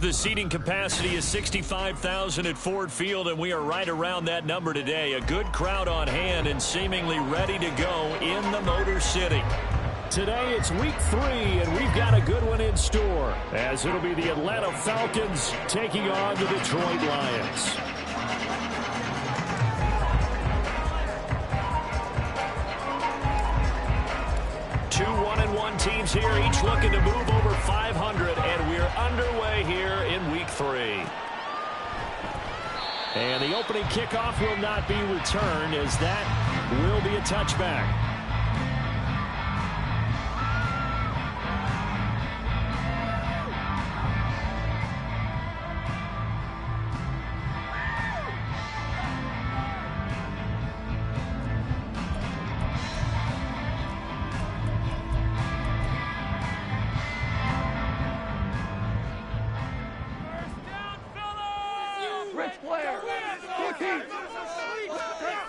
The seating capacity is 65,000 at Ford Field, and we are right around that number today. A good crowd on hand and seemingly ready to go in the Motor City. Today it's week 3, and we've got a good one in store, as it'll be the Atlanta Falcons taking on the Detroit Lions. Two 1-1 teams here, each looking to move over 500, and we're underway here in week 3. And the opening kickoff will not be returned, as that will be a touchback.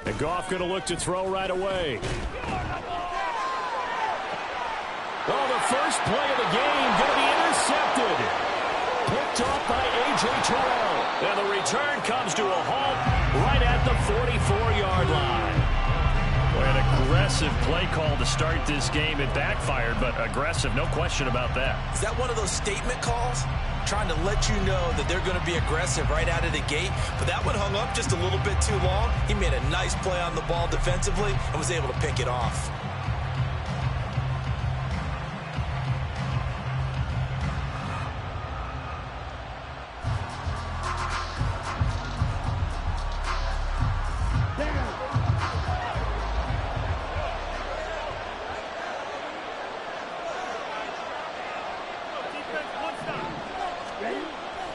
And Goff going to look to throw right away. Well, the first play of the game going to be intercepted. Picked off by A.J. Terrell. And the return comes to a halt right at the 44-yard line. Boy, an aggressive play call to start this game. It backfired, but aggressive, no question about that. Is that one of those statement calls? Trying to let you know that they're going to be aggressive right out of the gate. But that one hung up just a little bit too long. He made a nice play on the ball defensively and was able to pick it off.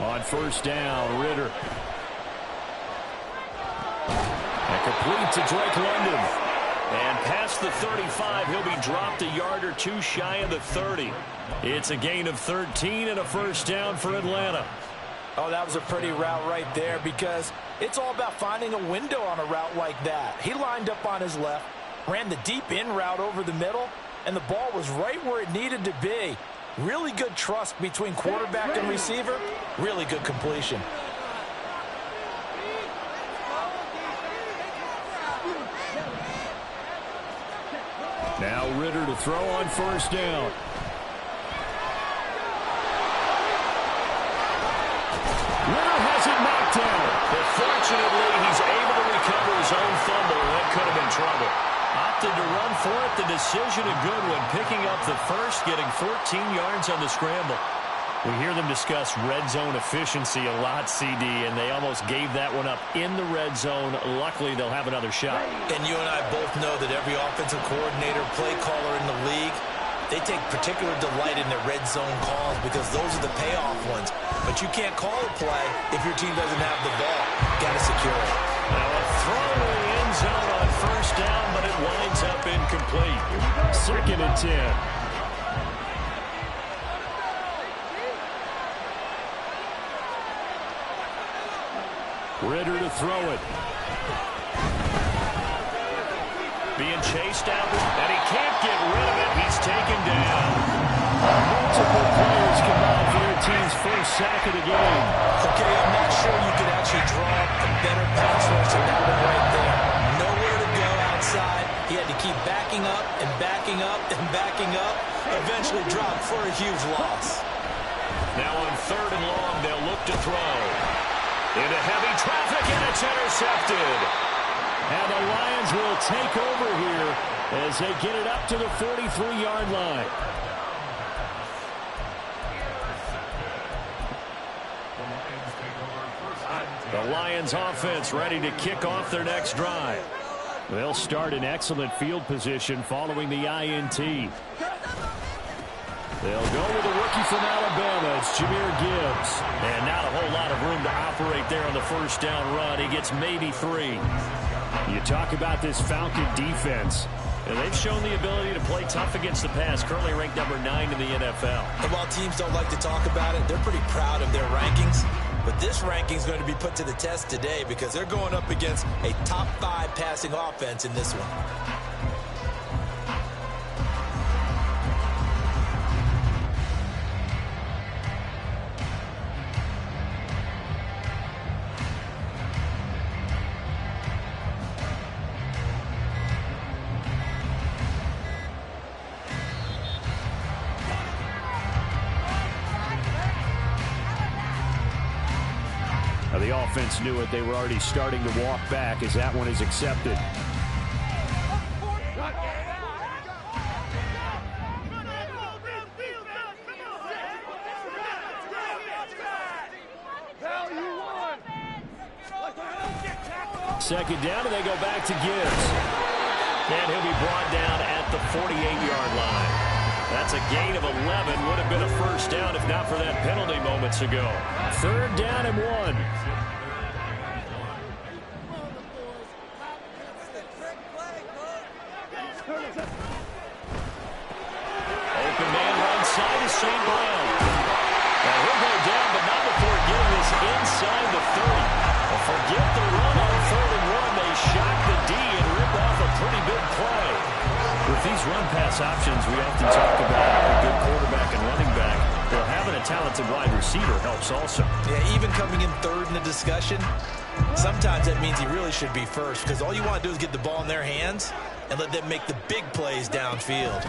On first down, Ritter. And complete to Drake London. And past the 35, he'll be dropped a yard or two shy of the 30. It's a gain of 13 and a first down for Atlanta. Oh, that was a pretty route right there, because it's all about finding a window on a route like that. He lined up on his left, ran the deep in route over the middle, and the ball was right where it needed to be. Really good trust between quarterback and receiver. Really good completion. Now Ritter to throw on first down. Ritter has it knocked down. But fortunately, he's able to recover his own fumble. That could have been trouble. Opted to run for it. The decision a good one. Picking up the first, getting 14 yards on the scramble. We hear them discuss red zone efficiency a lot, CD, and they almost gave that one up in the red zone. Luckily, they'll have another shot. And you and I both know that every offensive coordinator, play caller in the league, they take particular delight in their red zone calls because those are the payoff ones. But you can't call a play if your team doesn't have the ball. Got to secure it. Now a throw in the end zone on first down, but it winds up incomplete. 2nd and 10. Ritter to throw it. Being chased out, and he can't get rid of it. He's taken down. Multiple players combined for their team's first sack of the game. Okay, I'm not sure you could actually draw a better pass rush than that one right there. Nowhere to go outside. He had to keep backing up and backing up and backing up. Eventually dropped for a huge loss. Now on 3rd and long, they'll look to throw. Into heavy traffic, and it's intercepted. And the Lions will take over here as they get it up to the 43-yard line. The Lions offense ready to kick off their next drive. They'll start in excellent field position following the INT. They'll go with a rookie from Alabama. It's Jahmyr Gibbs. And not a whole lot of room to operate there on the first down run. He gets maybe 3. You talk about this Falcon defense. And they've shown the ability to play tough against the pass. Currently ranked number 9 in the NFL. And while teams don't like to talk about it, they're pretty proud of their rankings. But this ranking is going to be put to the test today because they're going up against a top 5 passing offense in this one. offense knew it. They were already starting to walk back as that one is accepted. Second down, and they go back to Gibbs. And he'll be brought down at the 48-yard line. That's a gain of 11. Would have been a first down if not for that penalty moments ago. Third down and 1. Open man right side is St. Brown. Now he'll go down, but not before getting this inside the 30. Forget the run on 3rd and 1. They shock the D and rip off a pretty big play. With these run-pass options, we often talk about a good quarterback and running back. Well, having a talented wide receiver helps also. Yeah, even coming in 3rd in the discussion, sometimes that means he really should be first because all you want to do is get the ball in their hands and let them make the big plays downfield.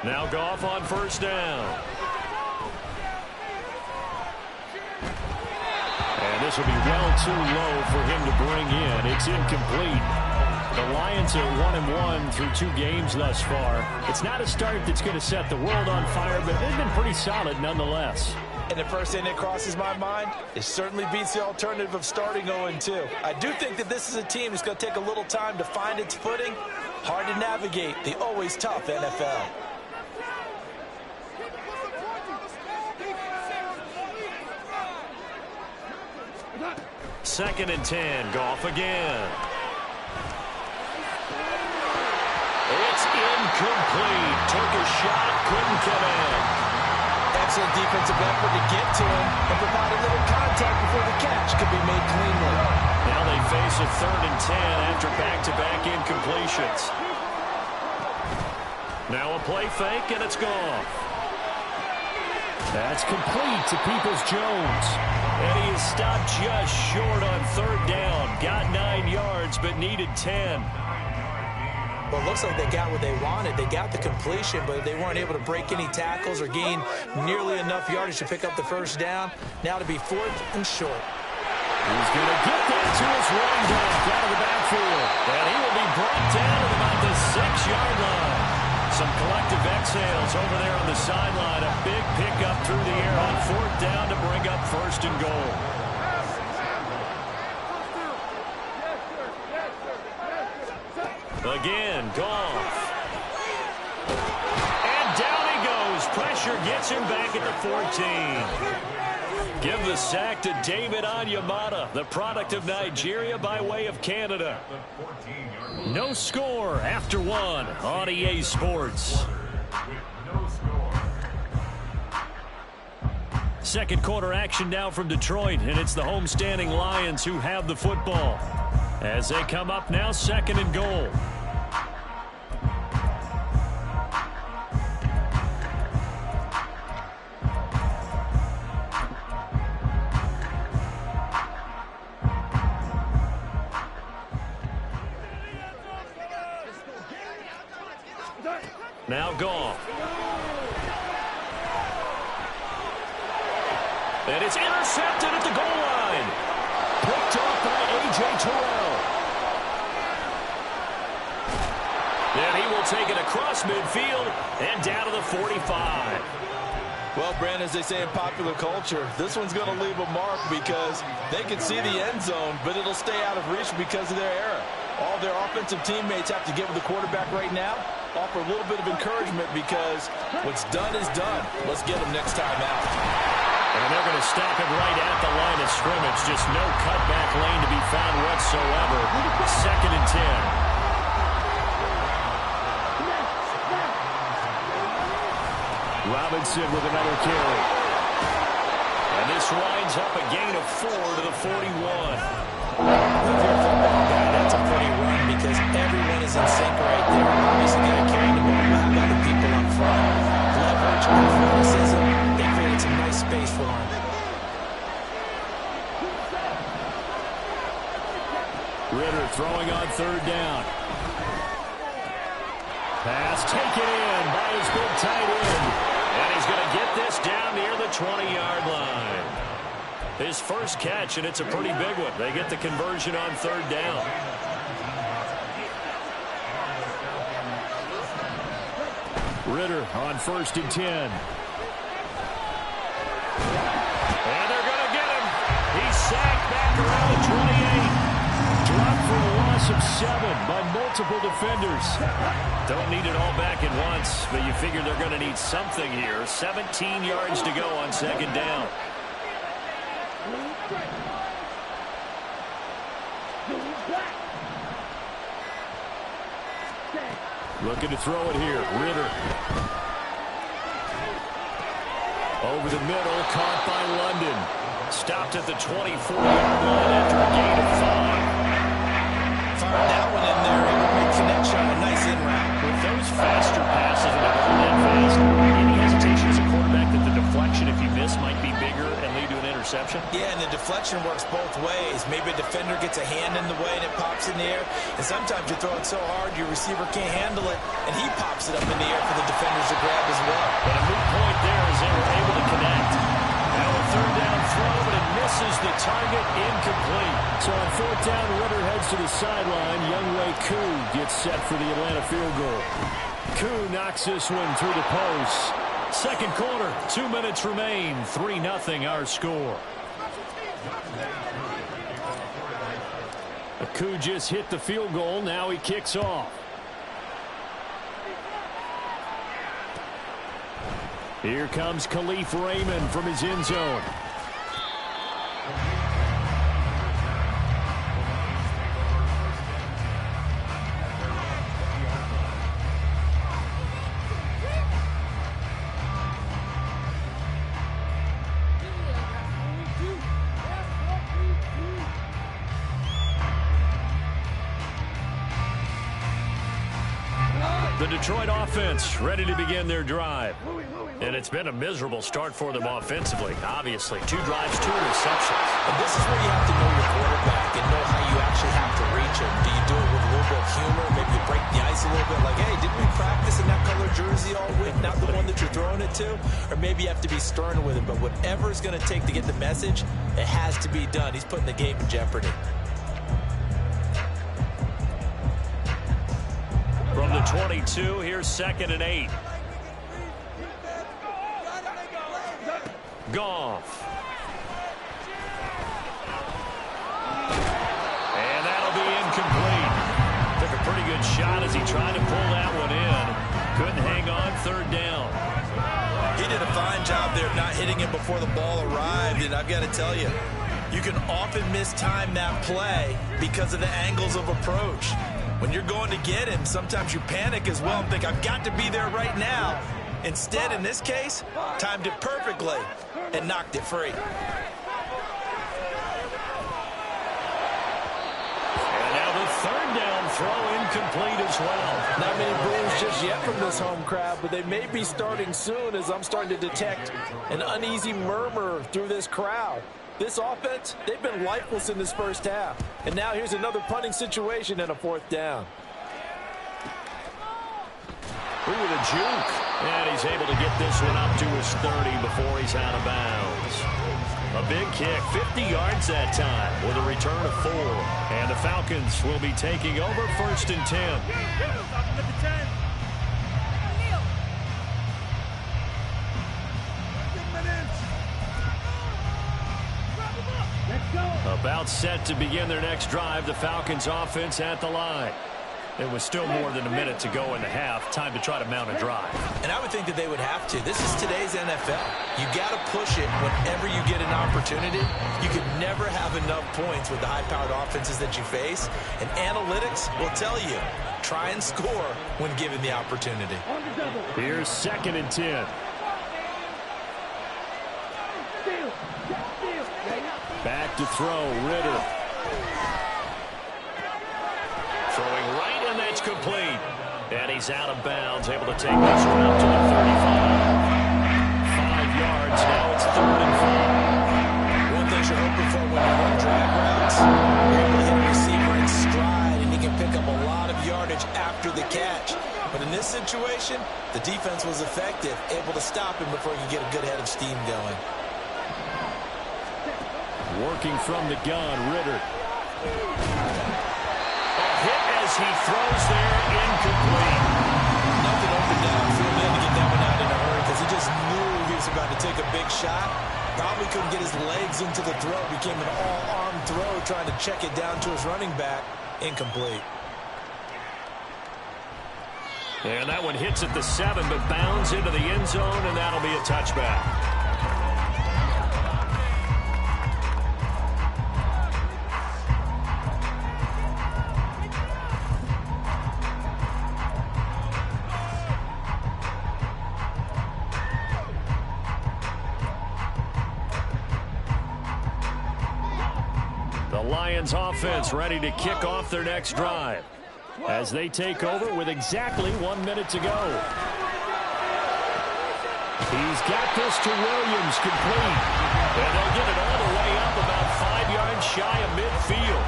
Now Goff on first down. And this will be well too low for him to bring in. It's incomplete. The Lions are 1-1 through 2 games thus far. It's not a start that's going to set the world on fire, but they've been pretty solid nonetheless. And the first thing that crosses my mind, it certainly beats the alternative of starting 0-2. I do think that this is a team that's going to take a little time to find its footing. Hard to navigate the always tough NFL. Second and 10, Goff again. It's incomplete. Took a shot, couldn't come in. Excellent defensive effort to get to him and provide a little contact before the catch could be made cleanly. Now they face a 3rd and 10 after back-to-back incompletions. Now a play fake, and it's gone. That's complete to Peoples-Jones. And he is stopped just short on 3rd down. Got 9 yards, but needed 10. Well, it looks like they got what they wanted. They got the completion, but they weren't able to break any tackles or gain nearly enough yardage to pick up the first down. Now to be 4th and short. He's going to get that to his running back out of the backfield. And he will be brought down at about the 6-yard line. Some collective exhales over there on the sideline. A big pickup through the air on 4th down to bring up 1st and goal. Again, Goff. And down he goes. Pressure gets him back at the 14. Give the sack to David Onyemata, the product of Nigeria by way of Canada. No score after 1 on EA Sports. Second quarter action now from Detroit, and it's the homestanding Lions who have the football. As they come up now, 2nd and goal. Now Goff. And it's intercepted at the goal line. Picked off by A.J. Terrell. And he will take it across midfield and down to the 45. Well, Brandon, as they say in popular culture, this one's going to leave a mark because they can see the end zone, but it'll stay out of reach because of their error. All their offensive teammates have to give the quarterback right now, offer a little bit of encouragement because what's done is done. Let's get them next time out. And they're going to stop it right at the line of scrimmage. Just no cutback lane to be found whatsoever. 2nd and 10. Robinson with another carry. And this winds up a gain of 4 to the 41. If you're a football guy, that's a pretty run because everyone is in sync right there. Obviously, got to carry the ball. How about the people up front? Leverage, athleticism. They created some nice space for him. Ritter throwing on 3rd down. Pass taken in by his big tight end. And he's going to get this down near the 20-yard line. His first catch, and it's a pretty big one. They get the conversion on third down. Ritter on 1st and 10. And they're going to get him. He's sacked back around the 28. Dropped for a loss of 7 by multiple defenders. Don't need it all back at once, but you figure they're going to need something here. 17 yards to go on 2nd down. Looking to throw it here. Ritter. Over the middle, caught by London. Stopped at the 24-yard line after a gain of 5. Fired that one in there. Able to make connection on a nice in route. With those faster passes that are that fast, any hesitation as a quarterback that the deflection, if you miss, might be bigger and lead to an interception? Yeah, and the deflection works both ways. Maybe a defender gets a hand in the way and it pops in the air. And sometimes you throw it so hard your receiver can't handle it, and he pops it up in the air for the defenders to grab as well. But a moot point there as they were able to connect. Now a 3rd down throw, but it misses the target, incomplete. So on 4th down, Ritter heads to the sideline. Wk3 gets set for the Atlanta field goal. Wk3 knocks this one through the post. 2nd quarter, 2 minutes remain. 3-0 our score. Wk3 just hit the field goal. Now he kicks off. Here comes Khalif Raymond from his end zone. The Detroit offense ready to begin their drive. And it's been a miserable start for them offensively, obviously. 2 drives, 2 interceptions. And this is where you have to know your quarterback and know how you actually have to reach him. Do you do it with a little bit of humor? Maybe you break the ice a little bit like, hey, didn't we practice in that color jersey all week, not the one that you're throwing it to? Or maybe you have to be stern with him. But whatever it's going to take to get the message, it has to be done. He's putting the game in jeopardy. From the 22, here's 2nd and 8. Goff. And that'll be incomplete. Took a pretty good shot as he tried to pull that one in. Couldn't hang on 3rd down. He did a fine job there of not hitting it before the ball arrived. And I've got to tell you, you can often mistime that play because of the angles of approach. When you're going to get him, sometimes you panic as well and think, I've got to be there right now. Instead, in this case, timed it perfectly and knocked it free. And now the 3rd down throw incomplete as well. Not many boos just yet from this home crowd, but they may be starting soon as I'm starting to detect an uneasy murmur through this crowd. This offense, they've been lifeless in this first half. And now here's another punting situation and a 4th down. With a juke. And he's able to get this one up to his 30 before he's out of bounds. A big kick, 50 yards that time with a return of 4. And the Falcons will be taking over 1st and 10. About set to begin their next drive. The Falcons offense at the line. It was still more than a minute to go in the half. Time to try to mount a drive. And I would think that they would have to. This is today's NFL. You got to push it whenever you get an opportunity. You can never have enough points with the high-powered offenses that you face. And analytics will tell you, try and score when given the opportunity. Here's 2nd and 10. Back to throw, Ritter. Throwing right, and that's complete. And he's out of bounds, able to take this one up to the 35. 5 yards, now it's 3rd and 5. One thing you're hoping for when you run drag routes, you're able to hit a receiver in stride, and he can pick up a lot of yardage after the catch. But in this situation, the defense was effective, able to stop him before he could get a good head of steam going. Working from the gun, Ritter. A hit as he throws there, incomplete. Nothing open downfield there to get that one out in a hurry because he just knew he was about to take a big shot. Probably couldn't get his legs into the throw. Became an all-arm throw trying to check it down to his running back. Incomplete. And that one hits at the 7, but bounds into the end zone, and that'll be a touchback. The Lions offense ready to kick off their next drive as they take over with exactly 1 minute to go. He's got this to Williams, complete. And they'll get it all the way up about 5 yards shy of midfield.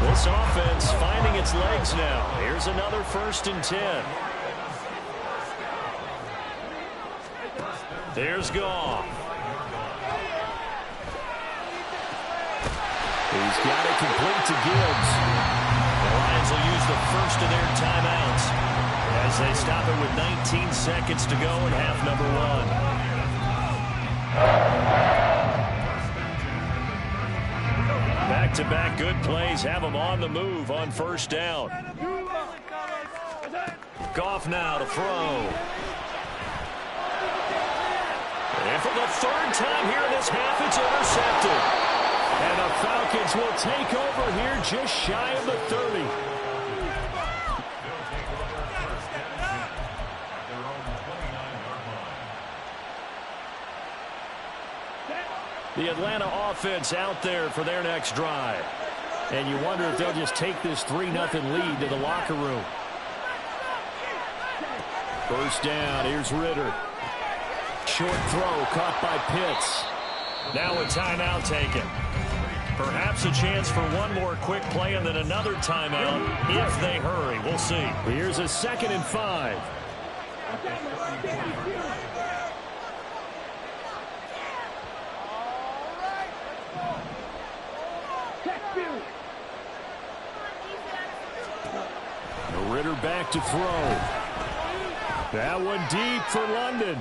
This offense finding its legs now. Here's another 1st and 10. There's Goff. He's got it complete to Gibbs. The Lions will use the first of their timeouts as they stop it with 19 seconds to go in half number 1. Back-to-back good plays have them on the move on 1st down. Goff now to throw. And for the 3rd time here in this half, it's intercepted. And the Falcons will take over here just shy of the 30. The Atlanta offense out there for their next drive. And you wonder if they'll just take this 3-0 lead to the locker room. 1st down, here's Ritter. Short throw caught by Pitts. Now a timeout taken. Perhaps a chance for one more quick play and then another timeout if they hurry. We'll see. Here's a 2nd and 5. Ritter back to throw. That one deep for London.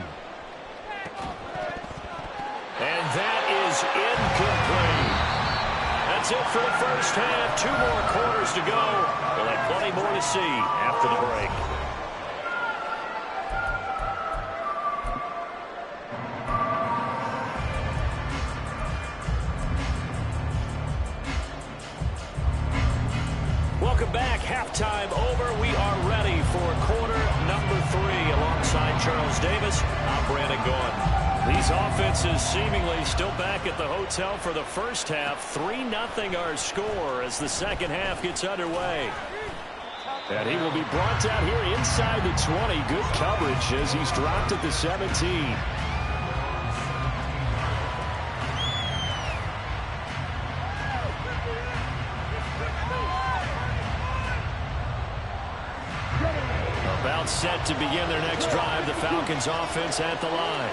And that is incomplete. That's it for the 1st half. 2 more quarters to go. We'll have plenty more to see after the break. Welcome back. Halftime over. We are ready for quarter number 3 alongside Charles Davis. I'm Brandon Gordon. These offenses seemingly still back at the hotel for the 1st half. 3-0 our score as the 2nd half gets underway. And he will be brought down here inside the 20. Good coverage as he's dropped at the 17. About set to begin their next drive. The Falcons offense at the line.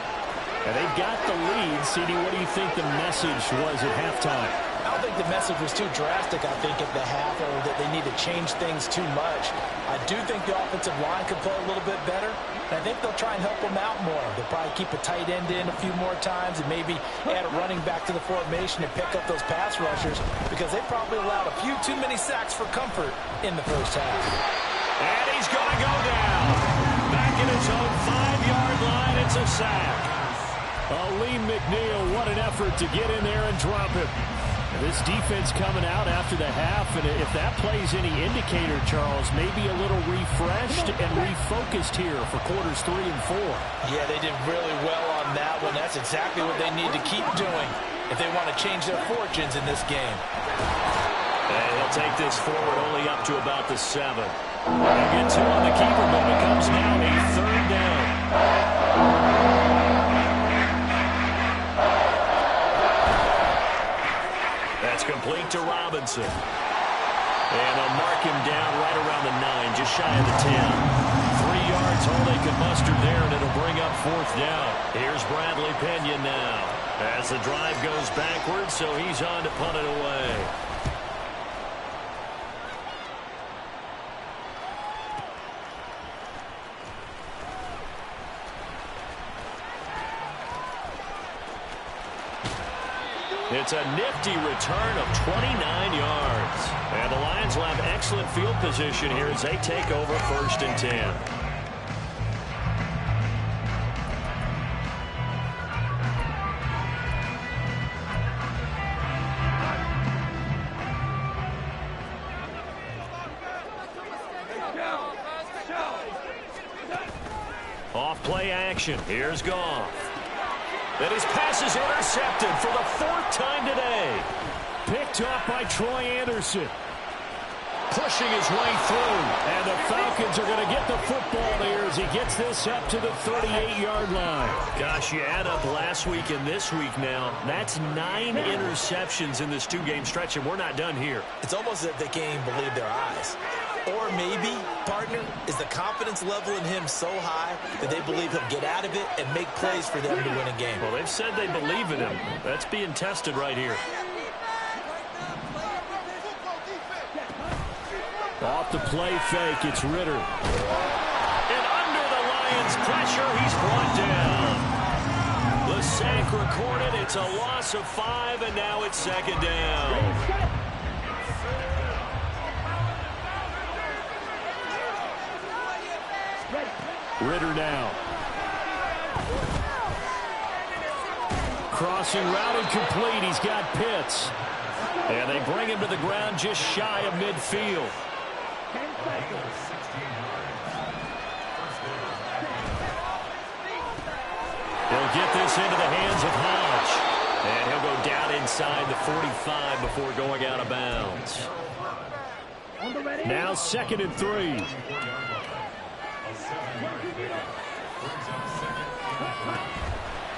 And they've got the lead. CD, what do you think the message was at halftime? I don't think the message was too drastic, I think, at the half, or that they need to change things too much. I do think the offensive line could play a little bit better. And I think they'll try and help them out more. They'll probably keep a tight end in a few more times and maybe add a running back to the formation and pick up those pass rushers because they probably allowed a few too many sacks for comfort in the 1st half. And he's going to go down. Back in his own 5-yard line, it's a sack. Lee McNeil, what an effort to get in there and drop it. This defense coming out after the half, and if that plays any indicator, Charles, maybe a little refreshed and refocused here for quarters 3 and 4. Yeah, they did really well on that one. That's exactly what they need to keep doing if they want to change their fortunes in this game. And he'll take this forward only up to about the 7. They'll get 2 on the keeper, but it becomes now a 3rd down. That's complete to Robinson. And they'll mark him down right around the 9, just shy of the 10. 3 yards, all they could muster there, and it'll bring up 4th down. Here's Bradley Pinion now. As the drive goes backwards, so he's on to punt it away. It's a nifty return of 29 yards. And the Lions will have excellent field position here as they take over 1st and 10. Off play action. Here's Goff. And his pass is intercepted for the 4th time today. Picked off by Troy Anderson. Pushing his way through. And the Falcons are going to get the football here as he gets this up to the 38-yard line. Gosh, you add up last week and this week now. That's 9 interceptions in this 2-game stretch, and we're not done here. It's almost as if they can't even believe their eyes. Or maybe, partner, is the confidence level in him so high that they believe he'll get out of it and make plays for them to win a game. Well, they've said they believe in him. That's being tested right here. Off the play fake, it's Ritter. And under the Lions' pressure, he's brought down. The sack recorded. It's a loss of 5, and now it's 2nd down. Ritter now. Crossing route incomplete. He's got Pitts. And they bring him to the ground just shy of midfield. He'll get this into the hands of Hodge. And he'll go down inside the 45 before going out of bounds. Now 2nd and 3.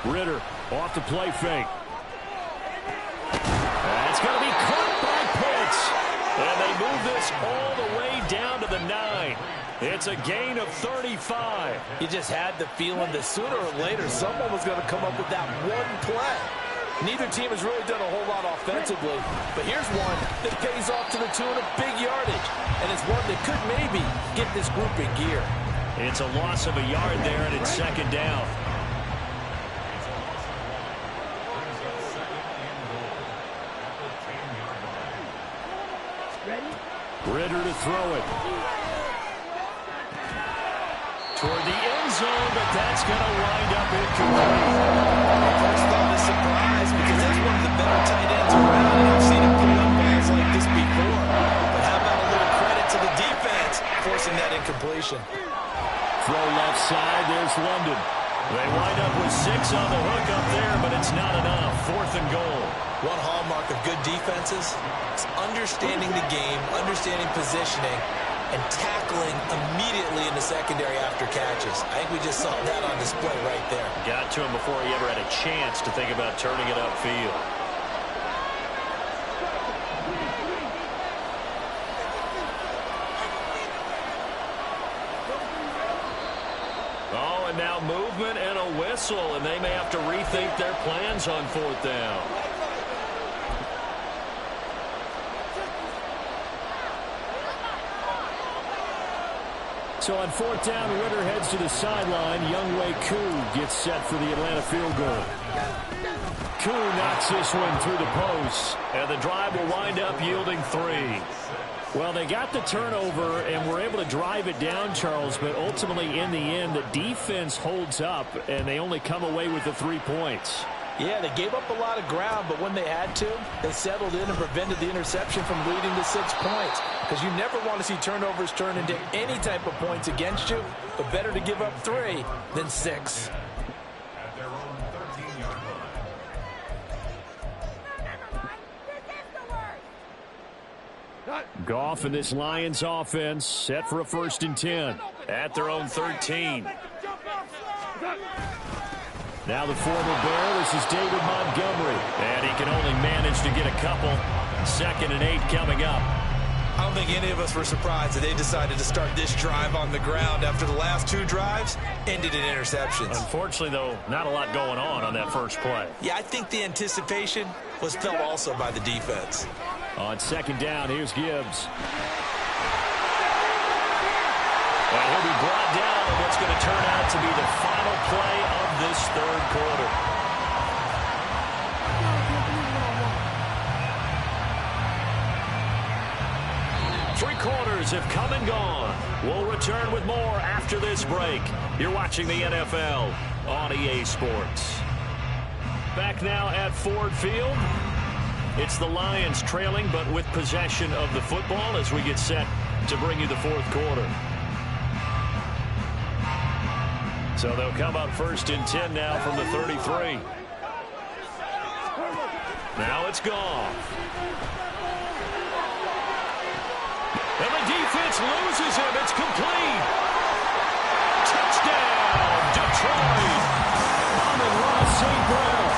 Ritter off the play fake. That's going to be caught by Pitts. And they move this all the way down to the 9. It's a gain of 35. You just had the feeling that sooner or later someone was going to come up with that one play. Neither team has really done a whole lot offensively, but here's one that pays off to the tune of big yardage, and it's one that could maybe get this group in gear. It's a loss of a yard there, and it's 2nd down. Ritter to throw it. Toward the end zone, but that's going to wind up incomplete. First thought is surprise because that's one of the better tight ends around, and I've seen him put up balls like this before. But how about a little credit to the defense forcing that incompletion? Throw left side. There's London. They wind up with 6 on the hook up there, but it's not enough. 4th and goal. One hallmark of good defenses is understanding the game, understanding positioning, and tackling immediately in the secondary after catches. I think we just saw that on display right there. Got to him before he ever had a chance to think about turning it upfield. Oh, and now movement and a whistle, and they may have to rethink their plans on 4th down. So on 4th down, Ritter heads to the sideline. Wk3 gets set for the Atlanta field goal. Koo knocks this one through the post. And the drive will wind up yielding 3. Well, they got the turnover and were able to drive it down, Charles, but ultimately in the end, the defense holds up, and they only come away with the 3 points. Yeah, they gave up a lot of ground, but when they had to, they settled in and prevented the interception from leading to 6 points. Because you never want to see turnovers turn into any type of points against you, but better to give up 3 than 6. Goff and this Lions offense set for a 1st and 10. At their own 13. Now the former Bear, this is David Montgomery. And he can only manage to get a couple. 2nd and 8 coming up. I don't think any of us were surprised that they decided to start this drive on the ground after the last 2 drives ended in interceptions. Unfortunately, though, not a lot going on that first play. Yeah, I think the anticipation was felt also by the defense. On second down, here's Gibbs. And he'll be brought down on what's going to turn out to be the final play of this third quarter. Three quarters have come and gone. We'll return with more after this break. You're watching the NFL on EA Sports. Back now at Ford Field. It's the Lions trailing, but with possession of the football as we get set to bring you the fourth quarter. So they'll come up first and 10 now from the 33. Now it's gone. And the defense loses him. It's complete. Touchdown, Detroit. Amon-Ra St. Brown.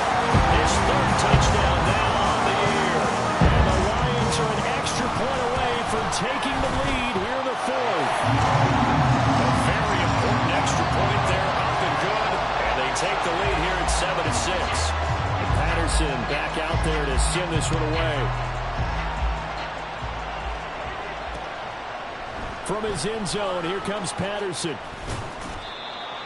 His third touchdown now on the year. And the Lions are an extra point away from taking the lead here in the fourth. A very important extra point there, up and good. And they take the lead here at 7-6. And Patterson back out there to send this one away. From his end zone, here comes Patterson.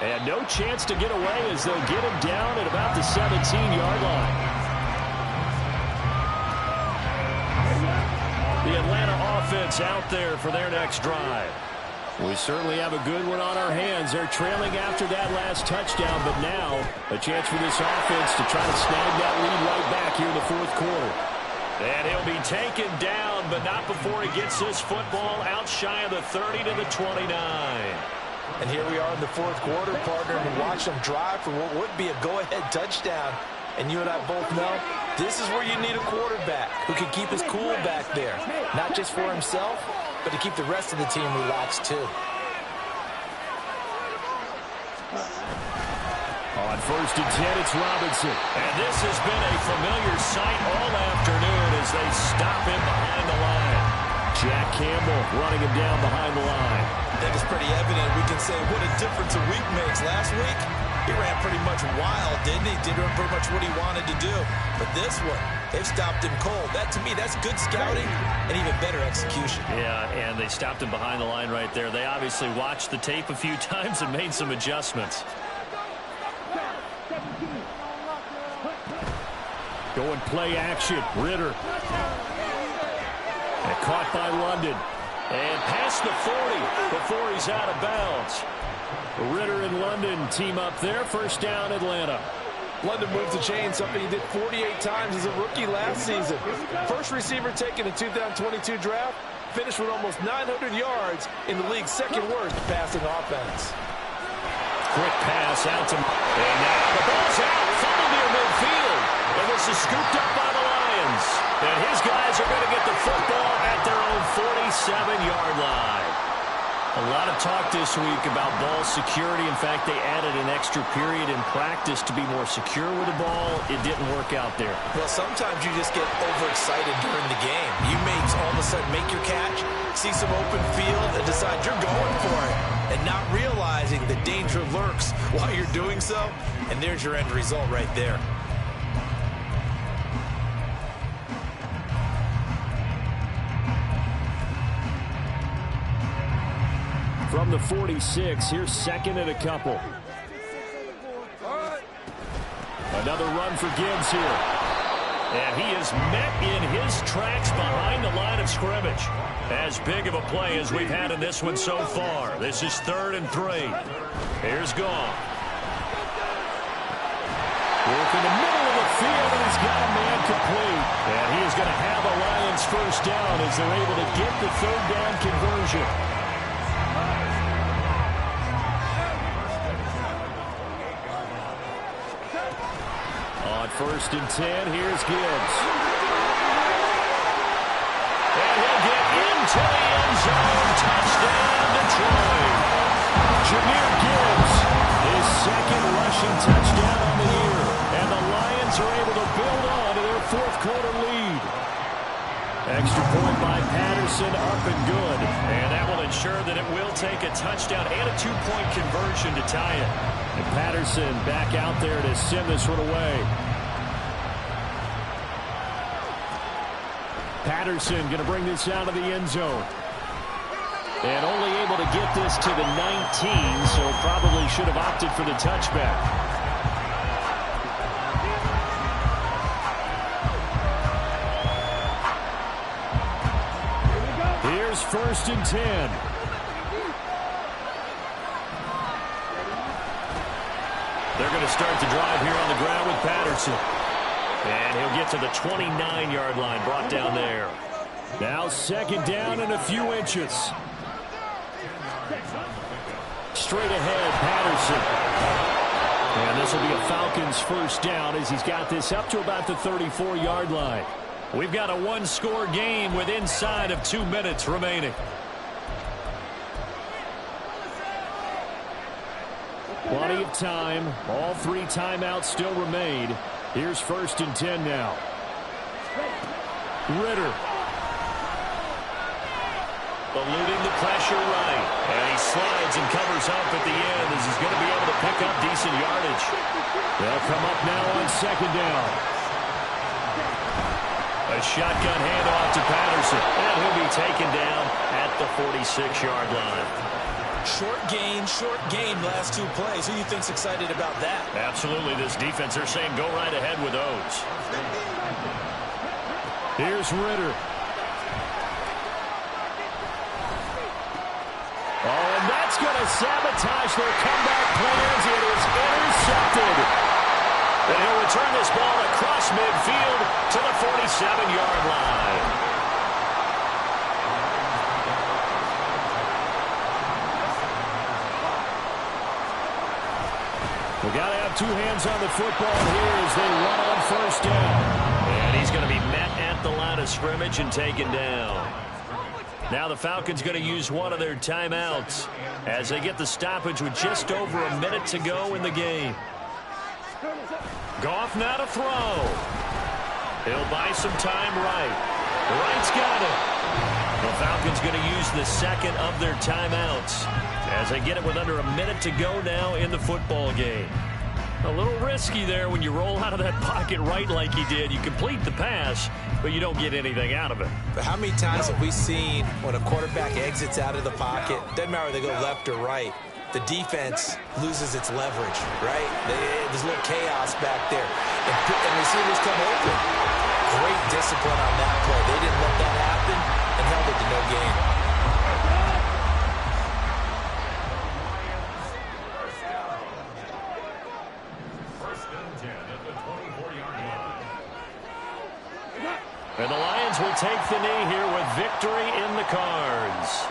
And no chance to get away as they'll get him down at about the 17-yard line. The Atlanta offense out there for their next drive. We certainly have a good one on our hands. They're trailing after that last touchdown, but now a chance for this offense to try to snag that lead right back here in the fourth quarter. And he'll be taken down, but not before he gets this football out shy of the 30 to the 29. And here we are in the fourth quarter, partner, and watch them drive for what would be a go-ahead touchdown. And you and I both know this is where you need a quarterback who can keep his cool back there. Not just for himself, but to keep the rest of the team relaxed too. On first and 10, it's Robinson. And this has been a familiar sight all afternoon as they stop him behind the line. Jack Campbell running him down behind the line. That is pretty evident. We can say what a difference a week makes. Last week, he ran pretty much wild, didn't he? Did pretty much what he wanted to do. But this one, they've stopped him cold. That, to me, that's good scouting and even better execution. Yeah, and they stopped him behind the line right there. They obviously watched the tape a few times and made some adjustments. Going play action, Ritter. And caught by London. And past the 40 before he's out of bounds. Ritter and London team up there. First down, Atlanta. London moved the chain, something he did 48 times as a rookie last season. First receiver taken in 2022 draft. Finished with almost 900 yards in the league's second worst passing offense. Quick pass out to... And now the ball's out. Funneled near midfield. And this is scooped up by the Lions. And his guys are going to get the football at their own 47-yard line. A lot of talk this week about ball security. In fact, they added an extra period in practice to be more secure with the ball. It didn't work out there. Well, sometimes you just get overexcited during the game. You may all of a sudden make your catch, see some open field, and decide you're going for it, and not realizing the danger lurks while you're doing so. And there's your end result right there. From the 46, here's second and a couple. Another run for Gibbs here. And he is met in his tracks behind the line of scrimmage. As big of a play as we've had in this one so far. This is 3rd and 3. Here's Goff. Work in the middle of the field, and he's got a man complete. And he is going to have a Lions first down as they're able to get the 3rd down conversion. On 1st and 10, here's Gibbs. And he'll get into the end zone. Touchdown, Detroit. Jahmyr Gibbs, his 2nd rushing touchdown on the year. And the Lions are able to build on to their 4th quarter lead. Extra point by Patterson, up and good. And that will ensure that it will take a touchdown and a 2-point conversion to tie it. And Patterson back out there to send this one away. Patterson going to bring this out of the end zone. And only able to get this to the 19, so probably should have opted for the touchback. Here's 1st and 10. They're going to start the drive here on the ground with Patterson. And he'll get to the 29-yard line, brought down there. Now 2nd down and a few inches. Straight ahead, Patterson. And this will be a Falcons 1st down as he's got this up to about the 34-yard line. We've got a 1-score game with inside of 2 minutes remaining. Plenty of time. All 3 timeouts still remain. Here's 1st and 10 now. Ritter. Eluding the pressure right. And he slides and covers up at the end as he's going to be able to pick up decent yardage. They'll come up now on 2nd down. A shotgun handoff to Patterson. And he'll be taken down at the 46-yard line. Short gain last 2 plays. Who do you think's excited about that? Absolutely. This defense, they're saying go right ahead with those. Here's Ritter. Oh, and that's going to sabotage their comeback plans. It is intercepted. And he'll return this ball across midfield to the 47-yard line. We got to have 2 hands on the football here as they run on 1st down. And he's going to be met at the line of scrimmage and taken down. Now the Falcons going to use one of their timeouts as they get the stoppage with just over a minute to go in the game. Goff now to throw. He'll buy some time right. Wright's got it. The Falcons going to use the 2nd of their timeouts as they get it with under a minute to go now in the football game. A little risky there when you roll out of that pocket right like he did. You complete the pass, but you don't get anything out of it. But how many times have we seen when a quarterback exits out of the pocket, doesn't matter whether they go left or right, the defense loses its leverage, right? There's a little chaos back there. And receivers come open. Great discipline on that play. They didn't let that happen and held it to no gain. And the Lions will take the knee here with victory in the cards.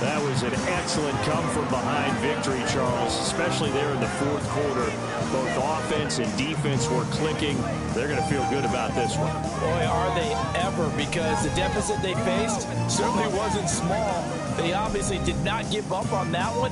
That was an excellent come-from-behind victory, Charles, especially there in the 4th quarter. Both offense and defense were clicking. They're going to feel good about this one. Boy, are they ever, because the deficit they faced certainly wasn't small. They obviously did not give up on that one.